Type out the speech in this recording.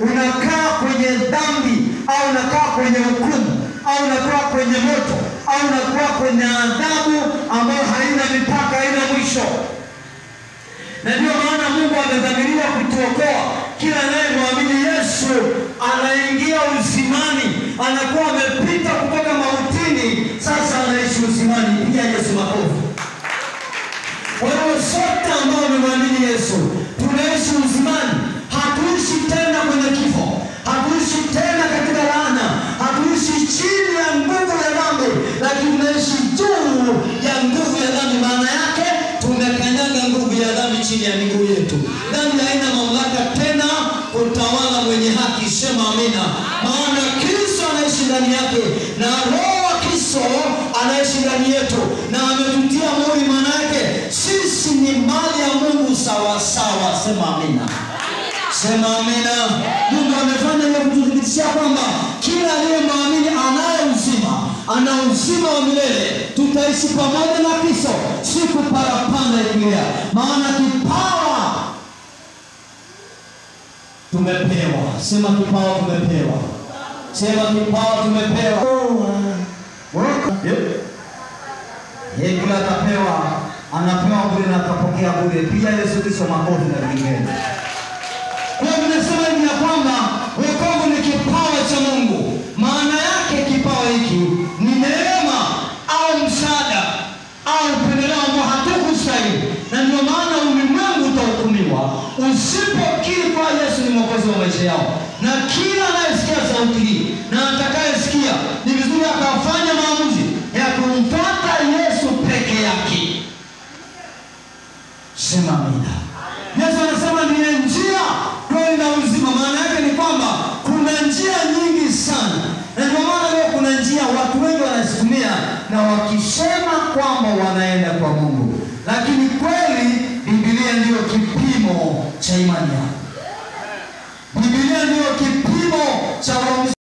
unakaa kwenye dhambi, au unakaa kwenye hukumu, au unakaa kwenye moto, au unakaa kwenye adhabu ambayo haina mipaka, haina mwisho. Na ndio maana Mungu amedhamiria kutuokoa. Kila anayemwamini Yesu anaingia uzimani, anakuwa amepita kutoka mautini, sasa anaishi uzimani. Pia Yesu makofi. Kwa hiyo sote ambao wamemwamini Yesu tunaishi uzimani. Hatuishi tena kwenye kifo, hatuishi tena katika laana, hatuishi chini ya nguvu ya dhambi, lakini tunaishi juu ya nguvu ya dhambi. Maana yake tumekanyaga nguvu ya dhambi chini ya miguu yetu. Dhambi haina mamlaka tena kutawala mwenye haki. Sema amina. Maana Kristo anaishi ndani yake, na Roho wa Kristo anaishi ndani yetu, na ametutia muhuri. Maana yake sisi ni mali ya Mungu sawa sawa. Sema amina. Sema amina. Mungu amefanya hiyo kuthibitisha kwamba kila aliyemwamini anaye uzima, ana uzima wa milele. Tutaishi pamoja na Kristo siku parapanda ikilia. Maana kipawa tumepewa. Sema kipawa tumepewa. Sema kipawa tumepewa. Yeye kila atapewa, anapewa bure na atapokea bure. Pia Yesu Kristo makofi na vingine. Kwa hivyo nasema hivi ya kwamba wokovu ni kipawa cha Mungu. Maana yake kipawa hiki ni neema au msaada au upendeleo ambao hatukustahili. Na ndio maana ulimwengu utahukumiwa usipokiri kwa Yesu ni mwokozi wa maisha yao. Na kila anayesikia sauti hii na atakayesikia, ni vizuri akafanya maamuzi ya kumfuata Yesu peke yake. Sema amina. Yesu anasema ni njia, kweli na uzima. Maana yake ni kwamba kuna njia nyingi sana. Na ndio maana leo kuna njia watu wengi wanazitumia na wakisema kwamba wanaenda kwa Mungu. Lakini kweli Biblia ndio kipimo cha imani yako. Biblia ndio kipimo cha